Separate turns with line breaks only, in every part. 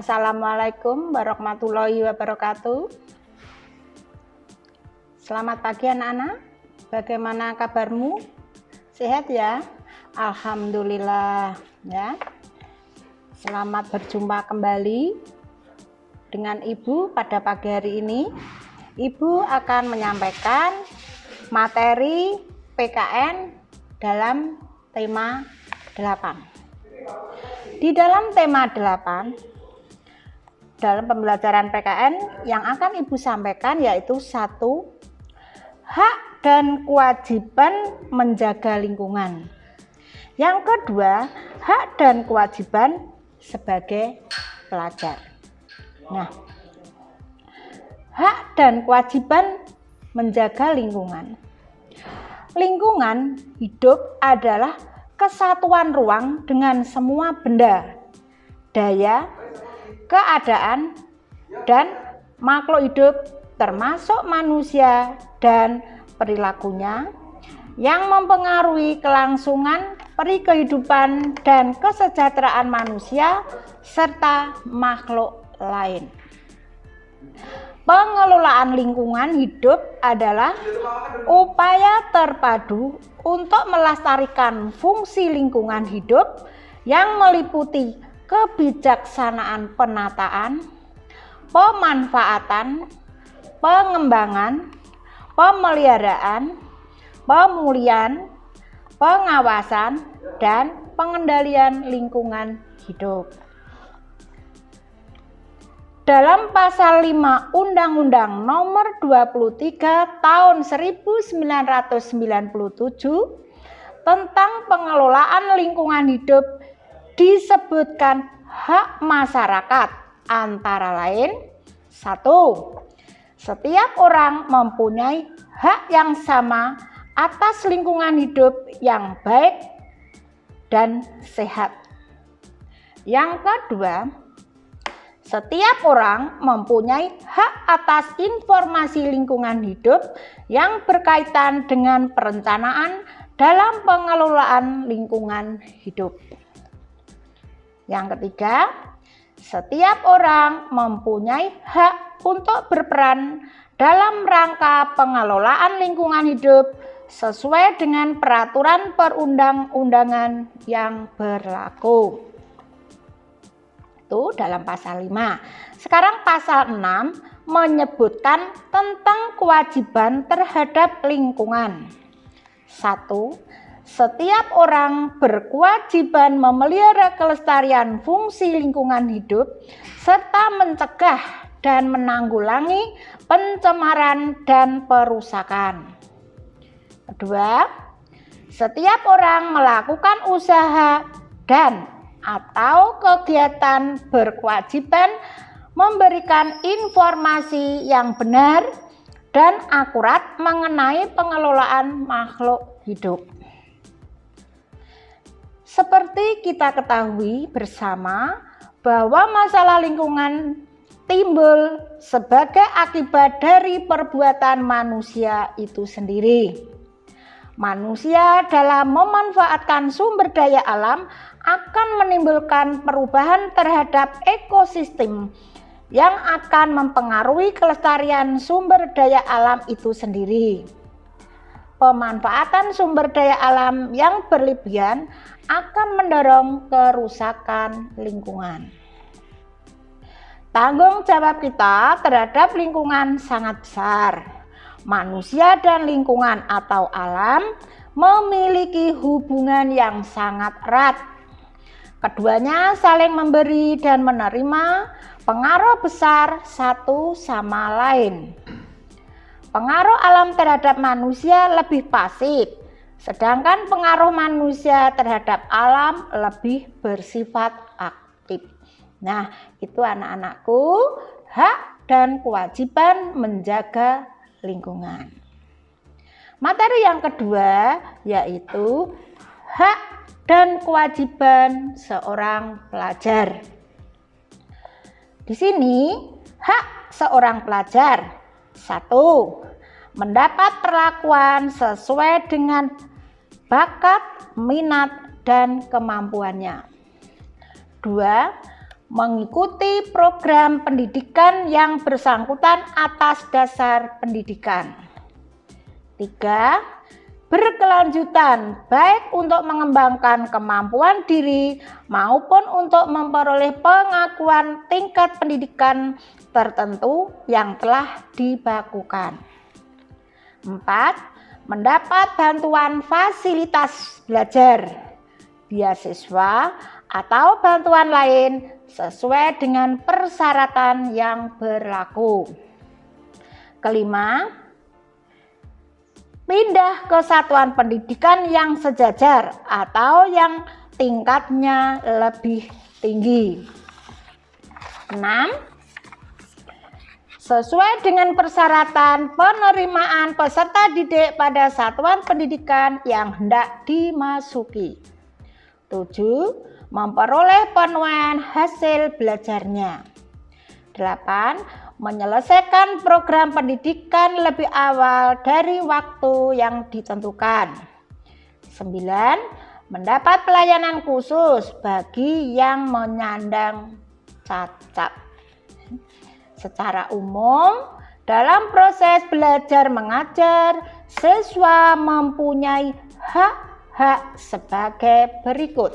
Assalamualaikum warahmatullahi wabarakatuh. Selamat pagi anak-anak. Bagaimana kabarmu? Sehat ya? Alhamdulillah ya. Selamat berjumpa kembali dengan Ibu pada pagi hari ini. Ibu akan menyampaikan materi PKN dalam tema 8. Di dalam tema 8, dalam pembelajaran PKN yang akan Ibu sampaikan yaitu 1. Hak dan kewajiban menjaga lingkungan. Yang kedua, hak dan kewajiban sebagai pelajar. Nah, hak dan kewajiban menjaga lingkungan. Lingkungan hidup adalah kesatuan ruang dengan semua benda, daya, keadaan, dan makhluk hidup termasuk manusia dan perilakunya yang mempengaruhi kelangsungan peri kehidupan dan kesejahteraan manusia serta makhluk lain. Pengelolaan lingkungan hidup adalah upaya terpadu untuk melestarikan fungsi lingkungan hidup yang meliputi kebijaksanaan penataan, pemanfaatan, pengembangan, pemeliharaan, pemulihan, pengawasan, dan pengendalian lingkungan hidup. Dalam pasal 5 Undang-Undang Nomor 23 Tahun 1997 tentang pengelolaan lingkungan hidup disebutkan hak masyarakat antara lain 1. Setiap orang mempunyai hak yang sama atas lingkungan hidup yang baik dan sehat. Yang kedua, setiap orang mempunyai hak atas informasi lingkungan hidup yang berkaitan dengan perencanaan dalam pengelolaan lingkungan hidup. Yang ketiga, setiap orang mempunyai hak untuk berperan dalam rangka pengelolaan lingkungan hidup sesuai dengan peraturan perundang-undangan yang berlaku. Itu dalam pasal 5. Sekarang pasal 6 menyebutkan tentang kewajiban terhadap lingkungan. 1. Setiap orang berkewajiban memelihara kelestarian fungsi lingkungan hidup serta mencegah dan menanggulangi pencemaran dan perusakan. 2. Setiap orang melakukan usaha dan atau kegiatan berkewajiban memberikan informasi yang benar dan akurat mengenai pengelolaan makhluk hidup. Seperti kita ketahui bersama bahwa masalah lingkungan timbul sebagai akibat dari perbuatan manusia itu sendiri. Manusia dalam memanfaatkan sumber daya alam akan menimbulkan perubahan terhadap ekosistem yang akan mempengaruhi kelestarian sumber daya alam itu sendiri. Pemanfaatan sumber daya alam yang berlebihan akan mendorong kerusakan lingkungan. Tanggung jawab kita terhadap lingkungan sangat besar. Manusia dan lingkungan atau alam memiliki hubungan yang sangat erat. Keduanya saling memberi dan menerima pengaruh besar satu sama lain. Pengaruh alam terhadap manusia lebih pasif, sedangkan pengaruh manusia terhadap alam lebih bersifat aktif. Nah, itu anak-anakku, hak dan kewajiban menjaga lingkungan. Materi yang kedua yaitu hak dan kewajiban seorang pelajar. Di sini, hak seorang pelajar 1. Mendapat perlakuan sesuai dengan bakat, minat, dan kemampuannya. 2. mengikuti program pendidikan yang bersangkutan atas dasar pendidikan. 3. Berkelanjutan, baik untuk mengembangkan kemampuan diri maupun untuk memperoleh pengakuan tingkat pendidikan tertentu yang telah dibakukan. 4. Mendapat bantuan fasilitas belajar, beasiswa, atau bantuan lain sesuai dengan persyaratan yang berlaku. 5. Pindah ke satuan pendidikan yang sejajar atau yang tingkatnya lebih tinggi. 6. Sesuai dengan persyaratan penerimaan peserta didik pada satuan pendidikan yang hendak dimasuki. 7. Memperoleh penuaian hasil belajarnya. 8. Menyelesaikan program pendidikan lebih awal dari waktu yang ditentukan. 9. Mendapat pelayanan khusus bagi yang menyandang cacat. Secara umum, dalam proses belajar mengajar, siswa mempunyai hak-hak sebagai berikut.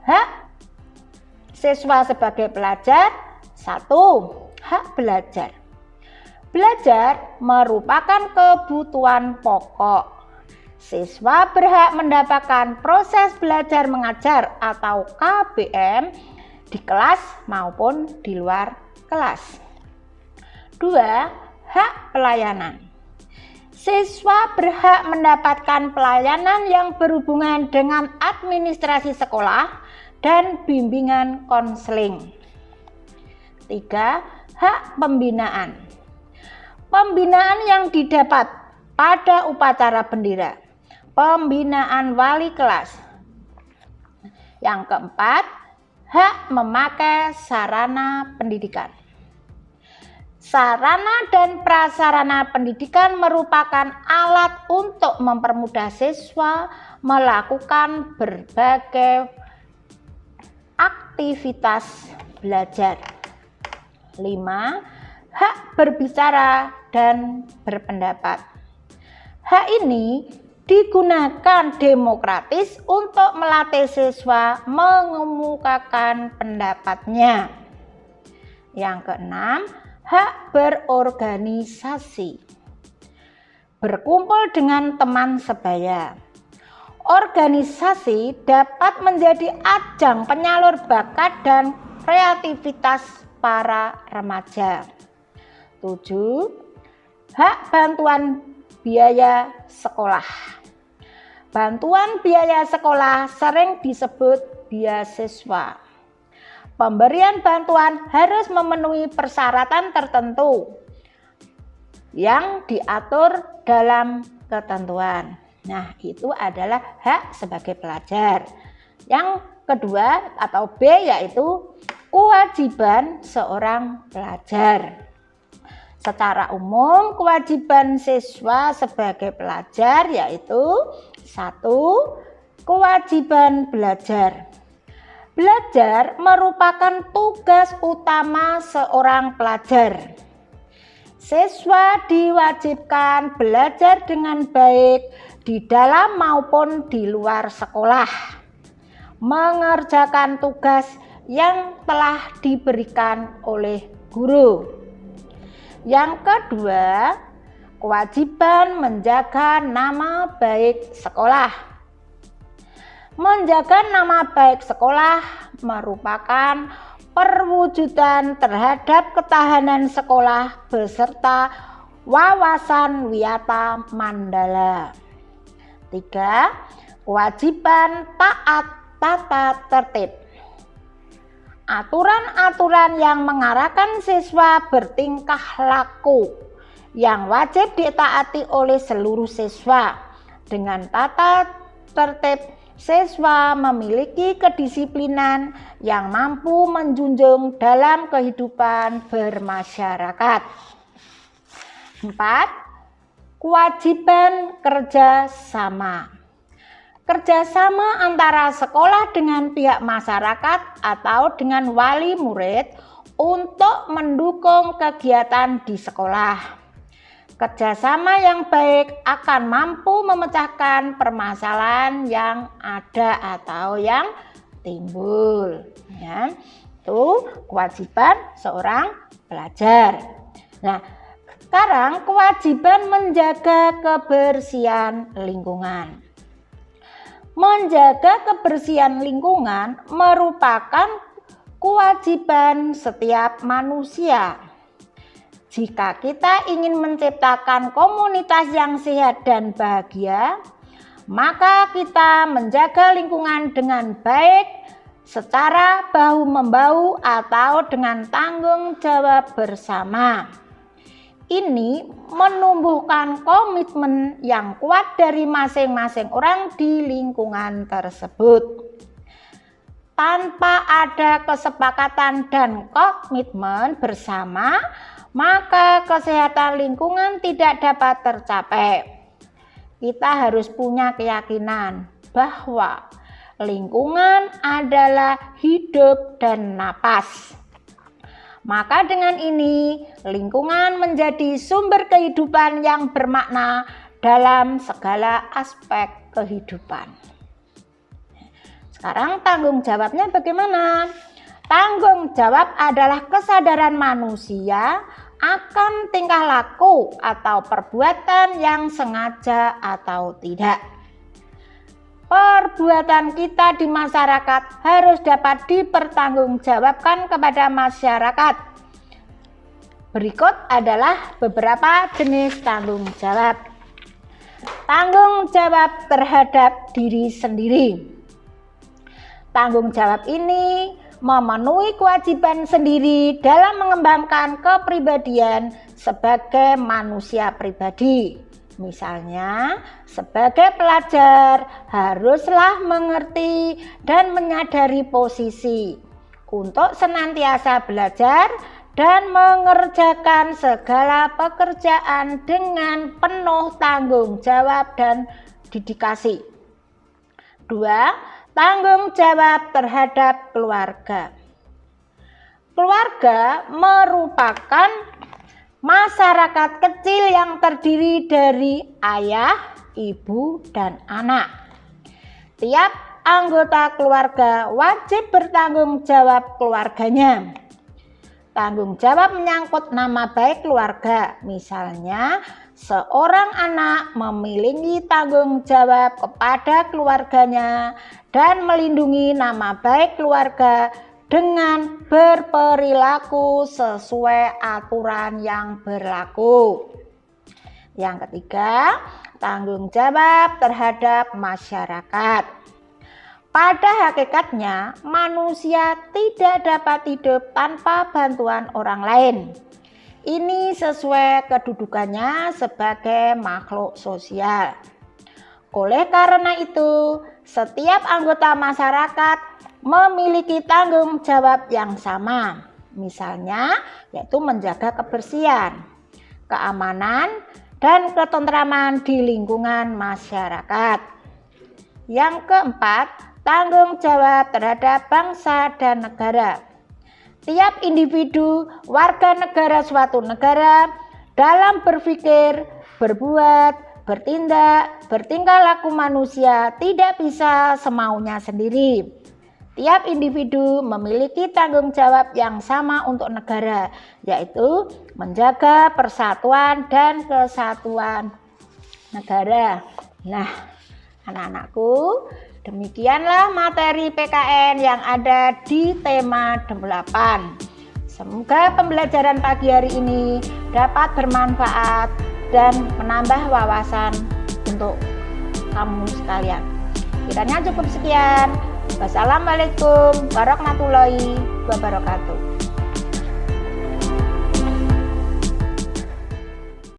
Hak siswa sebagai pelajar. 1. Hak belajar. Belajar merupakan kebutuhan pokok. Siswa berhak mendapatkan proses belajar mengajar atau KBM di kelas maupun di luar kelas. 2. Hak pelayanan. Siswa berhak mendapatkan pelayanan yang berhubungan dengan administrasi sekolah dan bimbingan konseling. 3. Hak pembinaan. Pembinaan yang didapat pada upacara bendera, pembinaan wali kelas. Yang keempat, hak memakai sarana pendidikan. Sarana dan prasarana pendidikan merupakan alat untuk mempermudah siswa melakukan berbagai aktivitas belajar. 5. Hak berbicara dan berpendapat. Hak ini digunakan demokratis untuk melatih siswa mengemukakan pendapatnya. Yang keenam, hak berorganisasi. Berkumpul dengan teman sebaya. Organisasi dapat menjadi ajang penyalur bakat dan kreativitas para remaja. 7. Hak bantuan biaya sekolah. Bantuan biaya sekolah sering disebut beasiswa. Pemberian bantuan harus memenuhi persyaratan tertentu yang diatur dalam ketentuan. Nah, itu adalah hak sebagai pelajar. Yang kedua atau B yaitu kewajiban seorang pelajar. Secara umum, kewajiban siswa sebagai pelajar yaitu 1. Kewajiban belajar. Belajar merupakan tugas utama seorang pelajar. Siswa diwajibkan belajar dengan baik di dalam maupun di luar sekolah, mengerjakan tugas yang telah diberikan oleh guru. Yang kedua, kewajiban menjaga nama baik sekolah. Menjaga nama baik sekolah merupakan perwujudan terhadap ketahanan sekolah beserta wawasan wiyata mandala. 3. Kewajiban taat tata tertib. Aturan-aturan yang mengarahkan siswa bertingkah laku yang wajib ditaati oleh seluruh siswa. Dengan tata tertib, siswa memiliki kedisiplinan yang mampu menjunjung dalam kehidupan bermasyarakat. 4. Kewajiban kerja sama. Kerjasama antara sekolah dengan pihak masyarakat atau dengan wali murid untuk mendukung kegiatan di sekolah. Kerjasama yang baik akan mampu memecahkan permasalahan yang ada atau yang timbul. Ya, itu kewajiban seorang pelajar. Nah, sekarang kewajiban menjaga kebersihan lingkungan. Menjaga kebersihan lingkungan merupakan kewajiban setiap manusia. Jika kita ingin menciptakan komunitas yang sehat dan bahagia, maka kita menjaga lingkungan dengan baik secara bahu-membahu atau dengan tanggung jawab bersama. Ini menumbuhkan komitmen yang kuat dari masing-masing orang di lingkungan tersebut. Tanpa ada kesepakatan dan komitmen bersama, maka kesehatan lingkungan tidak dapat tercapai. Kita harus punya keyakinan bahwa lingkungan adalah hidup dan napas. Maka dengan ini, lingkungan menjadi sumber kehidupan yang bermakna dalam segala aspek kehidupan. Sekarang tanggung jawabnya bagaimana? Tanggung jawab adalah kesadaran manusia akan tingkah laku atau perbuatan yang sengaja atau tidak. Perbuatan kita di masyarakat harus dapat dipertanggungjawabkan kepada masyarakat. Berikut adalah beberapa jenis tanggung jawab. Tanggung jawab terhadap diri sendiri. Tanggung jawab ini memenuhi kewajiban sendiri dalam mengembangkan kepribadian sebagai manusia pribadi. Misalnya, sebagai pelajar haruslah mengerti dan menyadari posisi untuk senantiasa belajar dan mengerjakan segala pekerjaan dengan penuh tanggung jawab dan dedikasi. 2. Tanggung jawab terhadap keluarga. Keluarga merupakan masyarakat kecil yang terdiri dari ayah, ibu, dan anak. Tiap anggota keluarga wajib bertanggung jawab keluarganya. Tanggung jawab menyangkut nama baik keluarga. Misalnya, seorang anak memiliki tanggung jawab kepada keluarganya dan melindungi nama baik keluarga dengan berperilaku sesuai aturan yang berlaku. Yang ketiga, tanggung jawab terhadap masyarakat. Pada hakikatnya, manusia tidak dapat hidup tanpa bantuan orang lain. Ini sesuai kedudukannya sebagai makhluk sosial. Oleh karena itu, setiap anggota masyarakat memiliki tanggung jawab yang sama. Misalnya, yaitu menjaga kebersihan, keamanan, dan ketentraman di lingkungan masyarakat. Yang keempat, tanggung jawab terhadap bangsa dan negara. Tiap individu warga negara suatu negara dalam berpikir, berbuat, bertindak, bertingkah laku manusia tidak bisa semaunya sendiri. Tiap individu memiliki tanggung jawab yang sama untuk negara, yaitu menjaga persatuan dan kesatuan negara. Nah, anak-anakku, demikianlah materi PKN yang ada di tema 8. Semoga pembelajaran pagi hari ini dapat bermanfaat dan menambah wawasan untuk kamu sekalian. Kiranya cukup sekian. Wassalamualaikum warahmatullahi wabarakatuh.